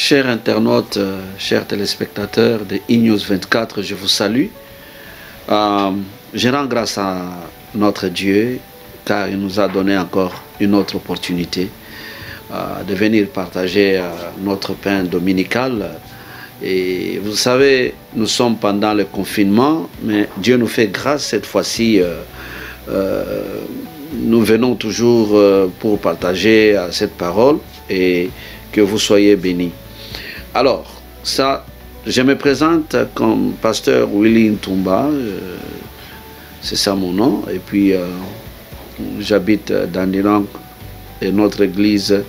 Chers internautes, chers téléspectateurs de e-News 24, je vous salue. Je rends grâce à notre Dieu car il nous a donné encore une autre opportunité de venir partager notre pain dominical. Et vous savez, nous sommes pendant le confinement, mais Dieu nous fait grâce cette fois-ci. Nous venons toujours pour partager cette parole et que vous soyez bénis. Alors, je me présente comme pasteur Willy Ntumba, c'est ça mon nom, et puis j'habite dans Dinan et notre église,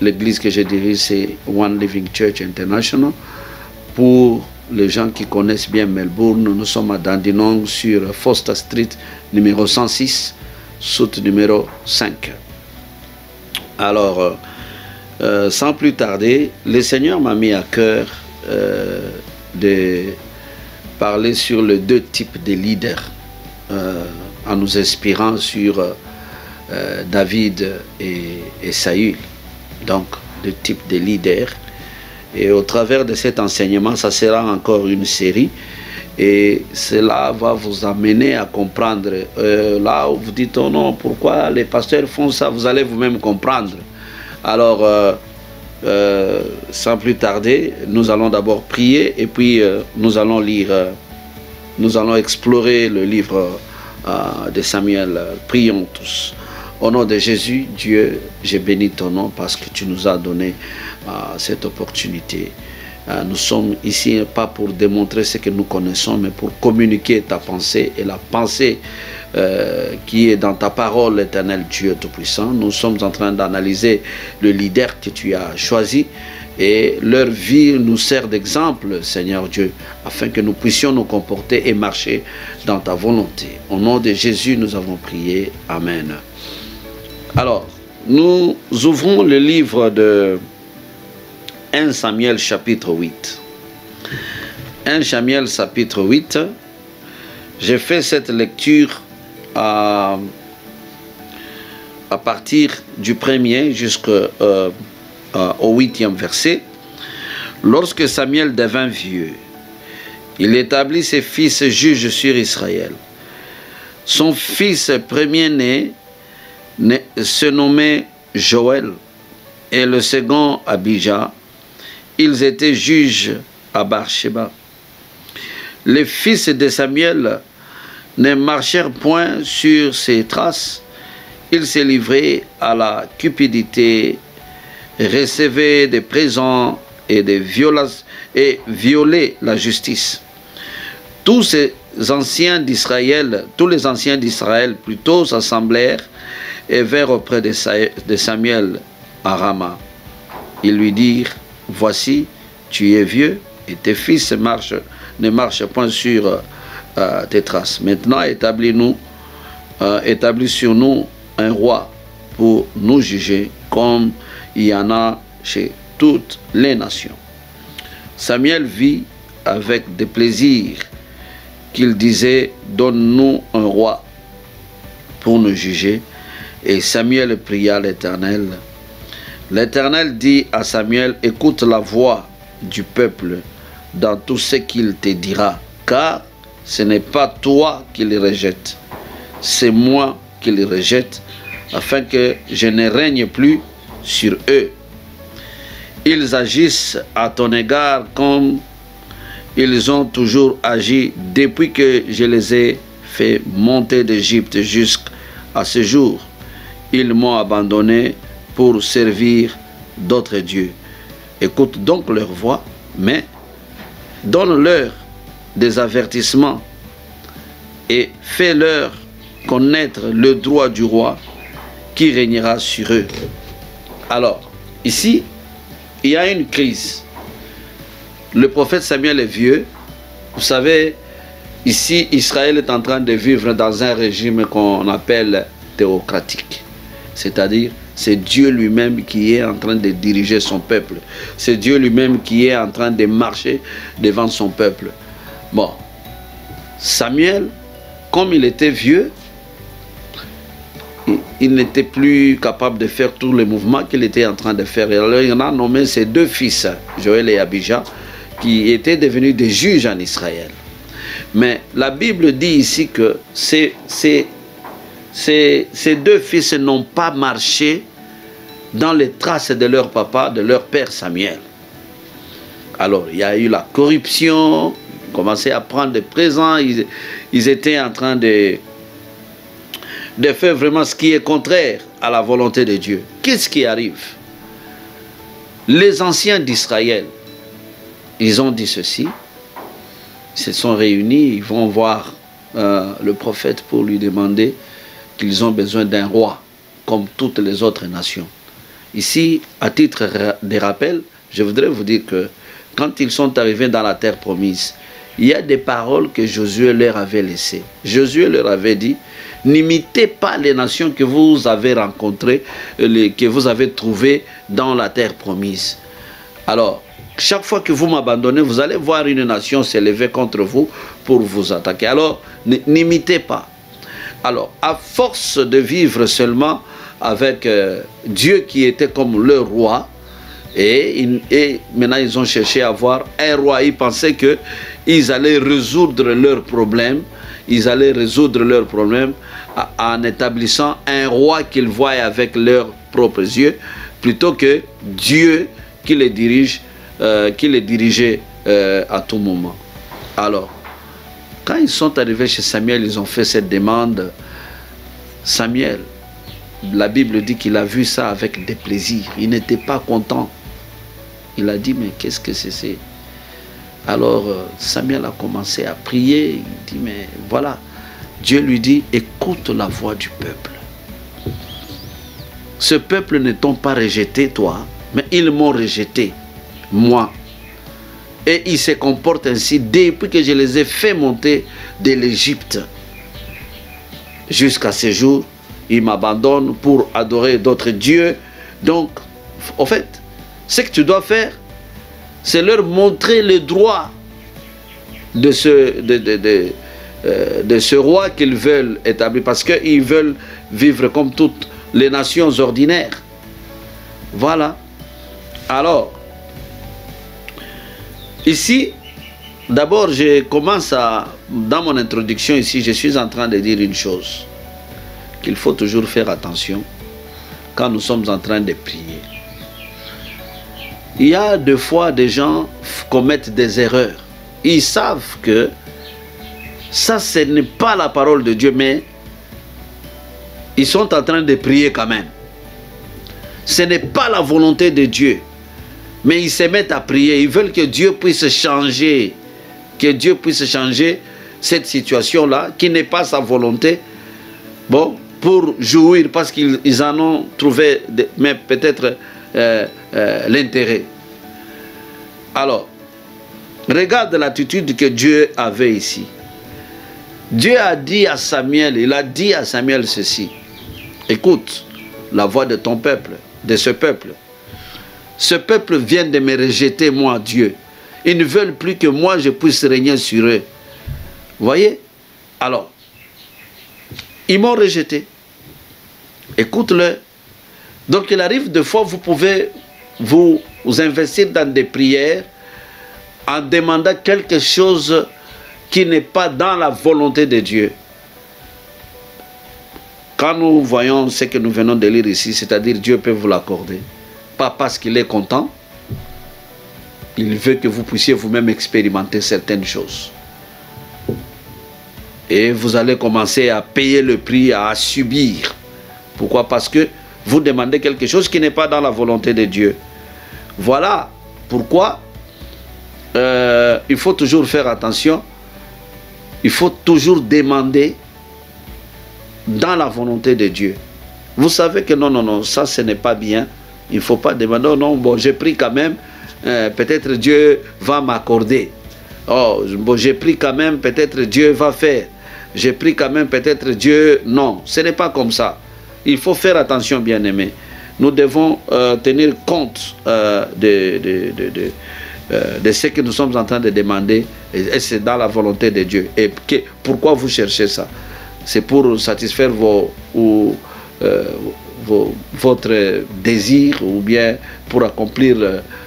l'église que je dirige, c'est One Living Church International. Pour les gens qui connaissent bien Melbourne, nous sommes à Dandenong sur Foster Street numéro 106, soute numéro 5. Alors, sans plus tarder, le Seigneur m'a mis à cœur de parler sur les deux types de leaders, en nous inspirant sur David et Saül. Donc, deux types de leaders. Et au travers de cet enseignement, ça sera encore une série. Et cela va vous amener à comprendre. Là où vous dites, oh non, pourquoi les pasteurs font ça? Vous allez vous-même comprendre. Alors, sans plus tarder, nous allons d'abord prier et puis nous allons lire, nous allons explorer le livre de Samuel. Prions tous. Au nom de Jésus, Dieu, je bénis ton nom parce que tu nous as donné cette opportunité. Nous sommes ici pas pour démontrer ce que nous connaissons, mais pour communiquer ta pensée et la pensée qui est dans ta parole, l'Éternel Dieu Tout-Puissant. Nous sommes en train d'analyser le leader que tu as choisi et leur vie nous sert d'exemple, Seigneur Dieu, afin que nous puissions nous comporter et marcher dans ta volonté. Au nom de Jésus, nous avons prié. Amen. Alors, nous ouvrons le livre de 1 Samuel chapitre 8. 1 Samuel chapitre 8. J'ai fait cette lecture à partir du 1er jusqu'au 8e verset. Lorsque Samuel devint vieux, il établit ses fils juges sur Israël. Son fils premier-né se nommait Joël et le second Abijah. Ils étaient juges à Beersheba. Les fils de Samuel ne marchèrent point sur ses traces. Ils se livraient à la cupidité, recevaient des présents et des violences et violaient la justice. Tous les anciens d'Israël plutôt s'assemblèrent et vinrent auprès de Samuel à Rama. Ils lui dirent: voici, tu es vieux et tes fils ne marchent point sur tes traces. Maintenant, établis sur nous un roi pour nous juger, comme il y en a chez toutes les nations. Samuel vit avec des plaisirs qu'il disait: donne-nous un roi pour nous juger. Et Samuel pria l'Éternel. L'Éternel dit à Samuel: écoute la voix du peuple dans tout ce qu'il te dira, car ce n'est pas toi qui les rejette, c'est moi qui les rejette, afin que je ne règne plus sur eux. Ils agissent à ton égard comme ils ont toujours agi depuis que je les ai fait monter d'Égypte jusqu'à ce jour. Ils m'ont abandonné pour servir d'autres dieux. Écoute donc leur voix, mais donne-leur des avertissements et fais-leur connaître le droit du roi qui régnera sur eux. Alors, ici, il y a une crise. Le prophète Samuel est vieux. Vous savez, ici, Israël est en train de vivre dans un régime qu'on appelle théocratique. C'est-à-dire, c'est Dieu lui-même qui est en train de diriger son peuple. C'est Dieu lui-même qui est en train de marcher devant son peuple. Bon, Samuel, comme il était vieux, il n'était plus capable de faire tous les mouvements qu'il était en train de faire. Et alors il en a nommé ses deux fils, Joël et Abijah, qui étaient devenus des juges en Israël. Mais la Bible dit ici que ces deux fils n'ont pas marché dans les traces de leur papa, de leur père Samuel. Alors, il y a eu la corruption, ils commençaient à prendre des présents, ils étaient en train de faire vraiment ce qui est contraire à la volonté de Dieu. Qu'est-ce qui arrive? Les anciens d'Israël, ils ont dit ceci, ils se sont réunis, ils vont voir le prophète pour lui demander qu'ils ont besoin d'un roi, comme toutes les autres nations. Ici, à titre de rappel, je voudrais vous dire que quand ils sont arrivés dans la terre promise, il y a des paroles que Josué leur avait laissées. Josué leur avait dit, n'imitez pas les nations que vous avez rencontrées, que vous avez trouvées dans la terre promise. Alors, chaque fois que vous m'abandonnez, vous allez voir une nation s'élever contre vous pour vous attaquer. Alors, n'imitez pas. Alors, à force de vivre seulement avec Dieu qui était comme leur roi, et maintenant ils ont cherché à avoir un roi. Ils pensaient qu'ils allaient résoudre leurs problèmes. Ils allaient résoudre leurs problèmes en établissant un roi qu'ils voient avec leurs propres yeux, plutôt que Dieu qui les dirige, qui les dirigeait à tout moment. Alors, quand ils sont arrivés chez Samuel, ils ont fait cette demande. Samuel, la Bible dit qu'il a vu ça avec des plaisirs. Il n'était pas content. Il a dit, mais qu'est-ce que c'est? Alors Samuel a commencé à prier. Il dit, mais voilà. Dieu lui dit, écoute la voix du peuple. Ce peuple ne t'ont pas rejeté, toi, mais ils m'ont rejeté, moi. Et ils se comportent ainsi depuis que je les ai fait monter de l'Égypte. Jusqu'à ce jour, ils m'abandonnent pour adorer d'autres dieux. Donc, en fait, ce que tu dois faire, c'est leur montrer le droit de ce roi qu'ils veulent établir. Parce qu'ils veulent vivre comme toutes les nations ordinaires. Voilà. Alors, ici, d'abord, je commence dans mon introduction ici, je suis en train de dire une chose. Qu'il faut toujours faire attention quand nous sommes en train de prier. Il y a des fois des gens commettent des erreurs. Ils savent que ça, ce n'est pas la parole de Dieu, mais ils sont en train de prier quand même. Ce n'est pas la volonté de Dieu, mais ils se mettent à prier. Ils veulent que Dieu puisse changer, cette situation-là, qui n'est pas sa volonté. Bon, pour jouir, parce qu'ils en ont trouvé, mais peut-être l'intérêt. Alors, regarde l'attitude que Dieu avait ici. Dieu a dit à Samuel, il a dit à Samuel ceci. Écoute la voix de ton peuple, de ce peuple. Ce peuple vient de me rejeter, moi, Dieu. Ils ne veulent plus que moi, je puisse régner sur eux. Vous voyez? Alors, ils m'ont rejeté. Écoute-le. Donc, il arrive des fois, vous pouvez vous investir dans des prières en demandant quelque chose qui n'est pas dans la volonté de Dieu. Quand nous voyons ce que nous venons de lire ici, c'est-à-dire Dieu peut vous l'accorder. Pas parce qu'il est content, il veut que vous puissiez vous-même expérimenter certaines choses. Et vous allez commencer à payer le prix, à subir. Pourquoi? Parce que vous demandez quelque chose qui n'est pas dans la volonté de Dieu. Voilà pourquoi il faut toujours faire attention. Il faut toujours demander dans la volonté de Dieu. Vous savez que non, ça ce n'est pas bien. Il ne faut pas demander, non, bon, j'ai pris quand même, peut-être Dieu va m'accorder. Oh, bon, j'ai pris quand même, peut-être Dieu va faire. J'ai pris quand même, peut-être Dieu... Non, ce n'est pas comme ça. Il faut faire attention, bien-aimés. Nous devons tenir compte de ce que nous sommes en train de demander. Et c'est dans la volonté de Dieu. Et pourquoi vous cherchez ça? C'est pour satisfaire vos votre désir, ou bien pour accomplir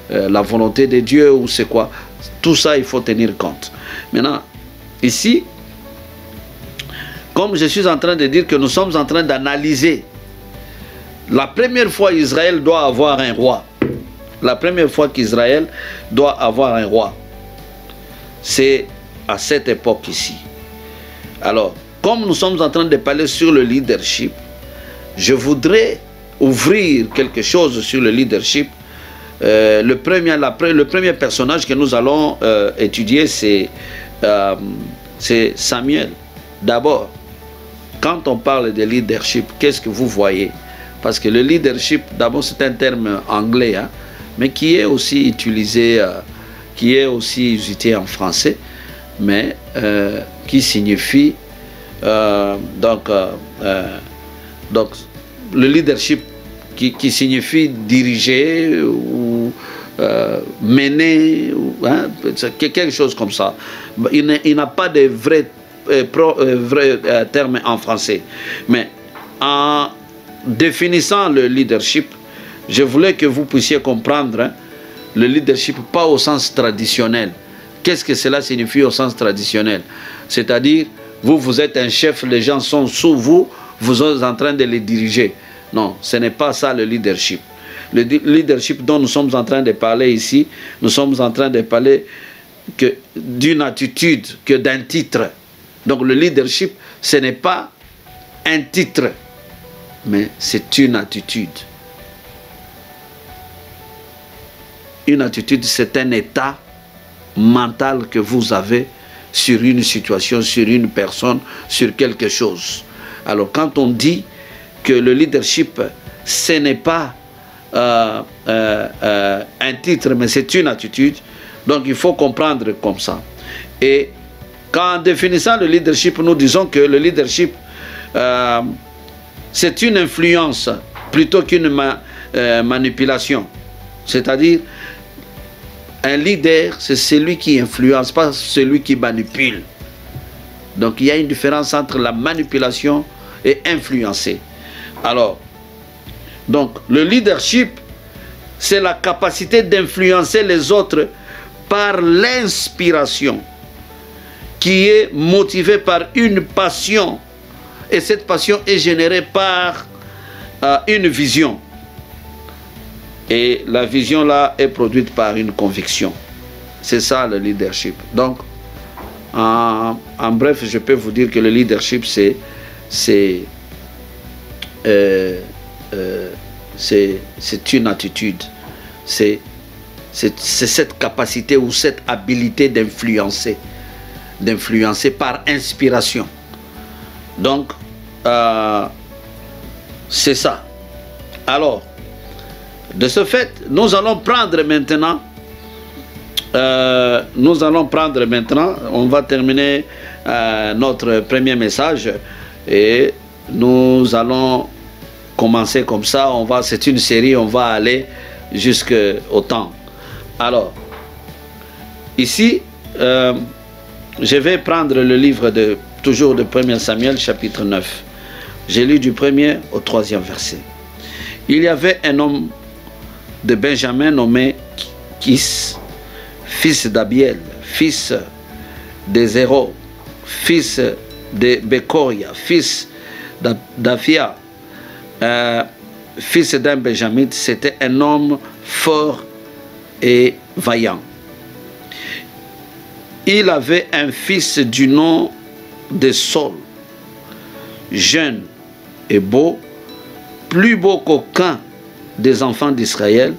la volonté de Dieu, ou c'est quoi. Tout ça, il faut tenir compte. Maintenant, ici, comme je suis en train de dire que nous sommes en train d'analyser, la première fois Israël doit avoir un roi. La première fois qu'Israël doit avoir un roi, c'est à cette époque ici. Alors, comme nous sommes en train de parler sur le leadership, je voudrais ouvrir quelque chose sur le leadership. Le premier personnage que nous allons étudier, c'est Samuel. D'abord, quand on parle de leadership, qu'est-ce que vous voyez? Parce que le leadership, d'abord, c'est un terme anglais, hein, mais qui est aussi utilisé en français, mais qui signifie donc le leadership qui signifie diriger ou mener, hein, quelque chose comme ça. Il n'a pas de vrai terme en français, mais en définissant le leadership, je voulais que vous puissiez comprendre, hein, le leadership pas au sens traditionnel. Qu'est-ce que cela signifie au sens traditionnel? C'est-à-dire, vous êtes un chef, les gens sont sous vous, vous êtes en train de les diriger. Non, ce n'est pas ça le leadership. Le leadership dont nous sommes en train de parler ici, nous sommes en train de parler d'une attitude, que d'un titre. Donc le leadership, ce n'est pas un titre, mais c'est une attitude. Une attitude, c'est un état mental que vous avez sur une situation, sur une personne, sur quelque chose. Alors quand on dit que le leadership, ce n'est pas un titre, mais c'est une attitude, donc il faut comprendre comme ça. Et en définissant le leadership, nous disons que le leadership, c'est une influence plutôt qu'une manipulation. C'est-à-dire, un leader, c'est celui qui influence, pas celui qui manipule. Donc il y a une différence entre la manipulation et influencer. Alors, donc le leadership, c'est la capacité d'influencer les autres par l'inspiration, qui est motivée par une passion. Et cette passion est générée par une vision. Et la vision là est produite par une conviction. C'est ça le leadership. Donc, en bref, je peux vous dire que le leadership, c'est une attitude. C'est cette capacité ou cette habilité d'influencer par inspiration. Donc, c'est ça. Alors, de ce fait, nous allons prendre maintenant, on va terminer notre premier message et nous allons commencer comme ça. C'est une série, on va aller jusqu'au temps. Alors, ici, je vais prendre le livre toujours de 1 Samuel, chapitre 9. J'ai lu du 1er au 3e verset. Il y avait un homme de Benjamin nommé Kis, fils d'Abiel, fils de Zéro, fils de Bekoria, fils d'Afia, fils d'un Benjamite. C'était un homme fort et vaillant. Il avait un fils du nom de Saul, jeune et beau, plus beau qu'aucun des enfants d'Israël,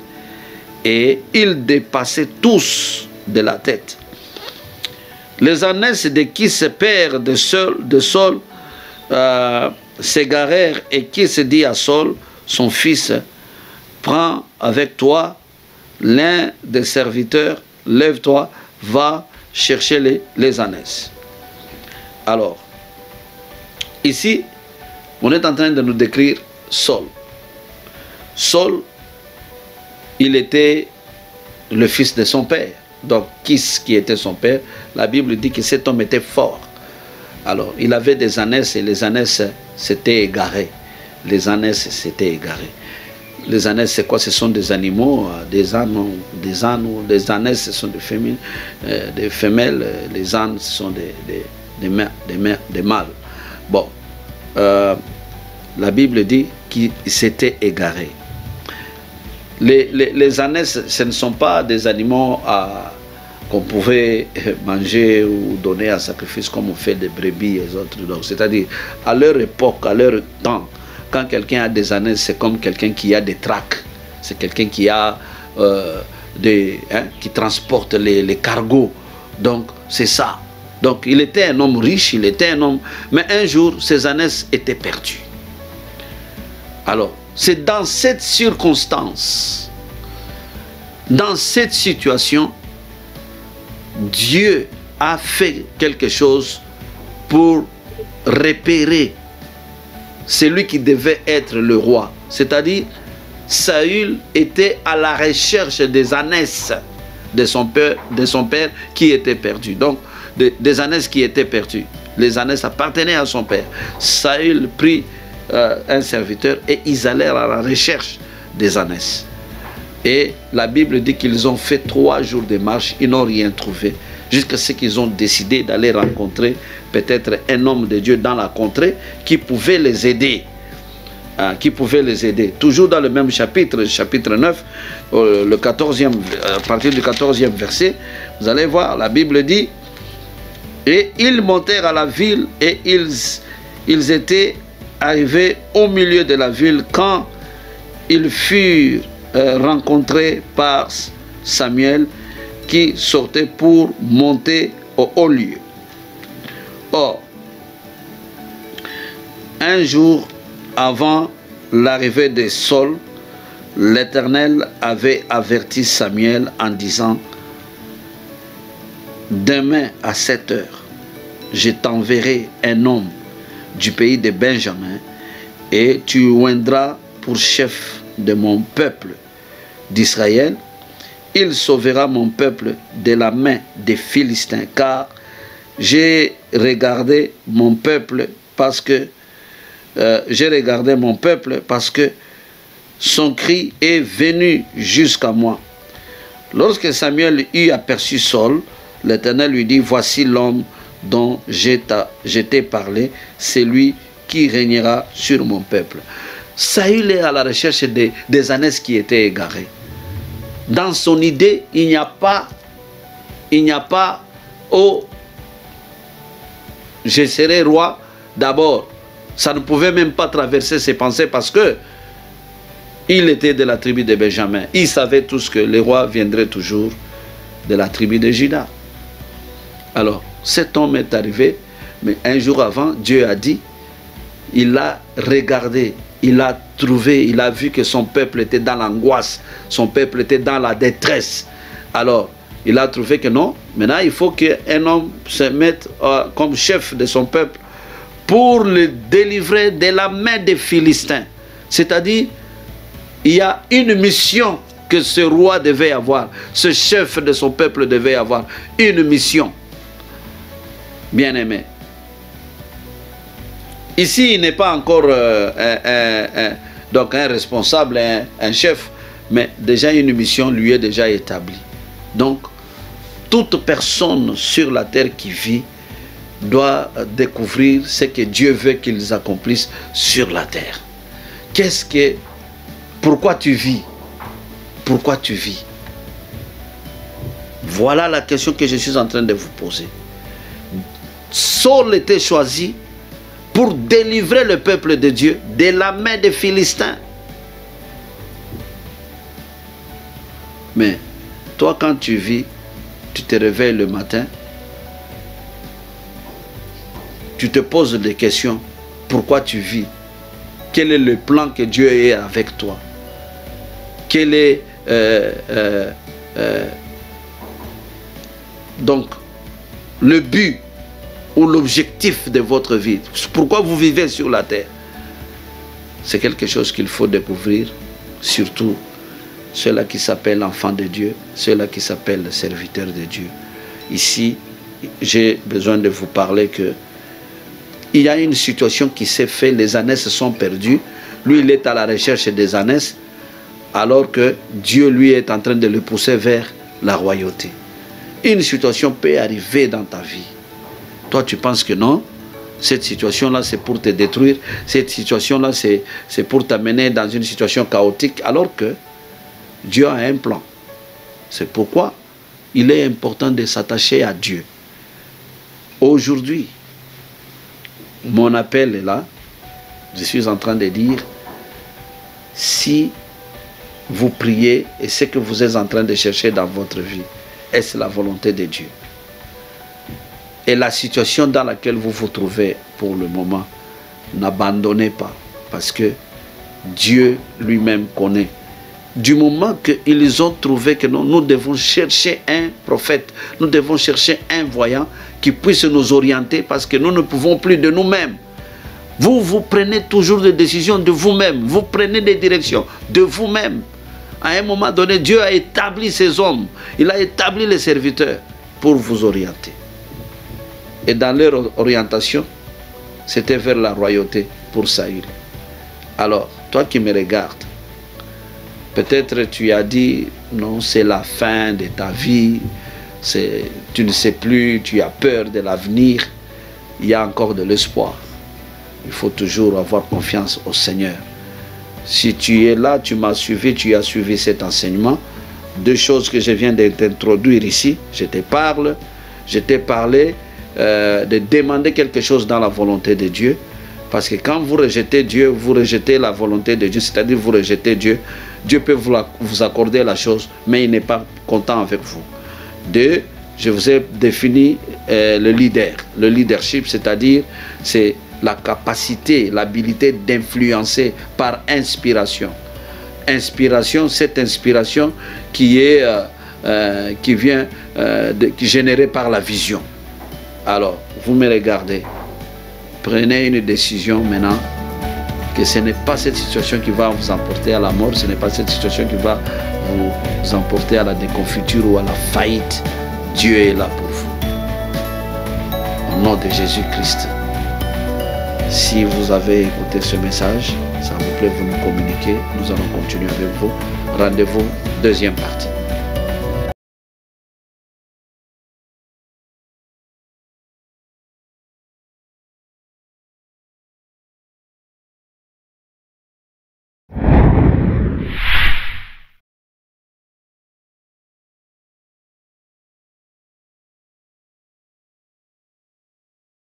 et ils dépassaient tous de la tête. Les ânesses de Kis, père de Saul, s'égarèrent, et Kis dit à Saul, son fils, prends avec toi l'un des serviteurs, lève-toi, va chercher les ânesses. Alors, ici, on est en train de nous décrire Saul. Saul, il était le fils de son père. Donc, Kis, qui était son père, la Bible dit que cet homme était fort. Alors, il avait des ânesses et les ânesses s'étaient égarées les ânesses s'étaient égarés. Les ânesses, c'est quoi? Ce sont des animaux, des ânes, les ânesses, ce sont des femelles, les ânes, ce sont des mâles. Bon, la Bible dit qu'ils s'étaient égarés. Les ânesses, ce ne sont pas des animaux qu'on pouvait manger ou donner en sacrifice comme on fait des brebis et les autres. C'est-à-dire, à leur époque, à leur temps, quand quelqu'un a des ânesses, c'est comme quelqu'un qui a des tracts. C'est quelqu'un qui a qui transporte les cargos. Donc, c'est ça. Donc, il était un homme riche, il était un homme... Mais un jour, ses ânesses étaient perdues. Alors, c'est dans cette circonstance, dans cette situation, Dieu a fait quelque chose pour repérer celui qui devait être le roi. C'est-à-dire, Saül était à la recherche des ânesses de son père qui étaient perdus. Donc, des ânesses qui étaient perdues. Les ânesses appartenaient à son père. Saül prit un serviteur et ils allèrent à la recherche des ânesses. Et la Bible dit qu'ils ont fait 3 jours de marche, ils n'ont rien trouvé. Jusqu'à ce qu'ils ont décidé d'aller rencontrer peut-être un homme de Dieu dans la contrée qui pouvait les aider. Toujours dans le même chapitre, chapitre 9, à partir du 14e verset, vous allez voir, la Bible dit, et ils montèrent à la ville et ils étaient arrivés au milieu de la ville quand ils furent rencontrés par Samuel qui sortait pour monter au haut lieu. Or, un jour avant l'arrivée de Saul, l'Éternel avait averti Samuel en disant: demain à 7 heures, je t'enverrai un homme du pays de Benjamin et tu oindras pour chef de mon peuple d'Israël. Il sauvera mon peuple de la main des Philistins, car j'ai regardé mon peuple parce que son cri est venu jusqu'à moi. Lorsque Samuel eut aperçu Saul, l'Éternel lui dit: voici l'homme dont je t'ai parlé, c'est lui qui régnera sur mon peuple. Saül est à la recherche des ânesses qui étaient égarées. Dans son idée, il n'y a pas, oh, je serai roi d'abord. Ça ne pouvait même pas traverser ses pensées parce que il était de la tribu de Benjamin. Il savait tous que les rois viendraient toujours de la tribu de Juda. Alors, cet homme est arrivé, mais un jour avant, Dieu a dit, il a regardé, il a trouvé, il a vu que son peuple était dans l'angoisse, son peuple était dans la détresse. Alors, il a trouvé que non, maintenant il faut qu'un homme se mette comme chef de son peuple pour le délivrer de la main des Philistins. C'est-à-dire, il y a une mission que ce roi devait avoir, ce chef de son peuple devait avoir, une mission. Bien-aimé. Ici, il n'est pas encore donc un responsable, un chef, mais déjà une mission lui est déjà établie. Donc, toute personne sur la terre qui vit doit découvrir ce que Dieu veut qu'ils accomplissent sur la terre. Pourquoi tu vis? Pourquoi tu vis? Voilà la question que je suis en train de vous poser. Saul était choisi pour délivrer le peuple de Dieu de la main des Philistins. Mais toi, quand tu vis, tu te réveilles le matin, tu te poses des questions. Pourquoi tu vis? Quel est le plan que Dieu ait avec toi? Quel est donc le but ou l'objectif de votre vie? Pourquoi vous vivez sur la terre? C'est quelque chose qu'il faut découvrir, surtout ceux-là qui s'appellent enfants de Dieu, ceux-là qui s'appellent serviteurs de Dieu. Ici, j'ai besoin de vous parler que il y a une situation qui s'est faite, les ânesses sont perdues. Lui, il est à la recherche des ânesses, alors que Dieu, lui, est en train de le pousser vers la royauté. Une situation peut arriver dans ta vie. Toi, tu penses que non. Cette situation-là, c'est pour te détruire. Cette situation-là, c'est pour t'amener dans une situation chaotique, alors que Dieu a un plan. C'est pourquoi il est important de s'attacher à Dieu. Aujourd'hui, mon appel est là. Je suis en train de dire, si vous priez et ce que vous êtes en train de chercher dans votre vie, est-ce la volonté de Dieu? Et la situation dans laquelle vous vous trouvez pour le moment, n'abandonnez pas, parce que Dieu lui-même connaît. Du moment qu'ils ont trouvé que nous devons chercher un prophète, nous devons chercher un voyant qui puisse nous orienter, parce que nous ne pouvons plus de nous-mêmes. Vous prenez toujours des décisions de vous-même, vous prenez des directions de vous-même. À un moment donné, Dieu a établi ses hommes, il a établi les serviteurs pour vous orienter. Et dans leur orientation, c'était vers la royauté pour Saül. Alors, toi qui me regardes, peut-être tu as dit, non, c'est la fin de ta vie, tu ne sais plus, tu as peur de l'avenir. Il y a encore de l'espoir. Il faut toujours avoir confiance au Seigneur. Si tu es là, tu m'as suivi, tu as suivi cet enseignement. Deux choses que je viens de t'introduire ici. Je t'ai parlé de demander quelque chose dans la volonté de Dieu. Parce que quand vous rejetez Dieu, vous rejetez la volonté de Dieu, c'est-à-dire vous rejetez Dieu. Dieu peut vous accorder la chose, mais il n'est pas content avec vous. Deux, je vous ai défini le leader. Le leadership, c'est-à-dire c'est la capacité, l'habilité d'influencer par inspiration. Inspiration, cette inspiration qui est qui vient qui est générée par la vision. Alors, vous me regardez, prenez une décision maintenant, que ce n'est pas cette situation qui va vous emporter à la mort, ce n'est pas cette situation qui va vous emporter à la déconfiture ou à la faillite. Dieu est là pour vous. Au nom de Jésus-Christ. Si vous avez écouté ce message, ça vous plaît, vous nous communiquez, nous allons continuer avec vous. Rendez-vous, deuxième partie.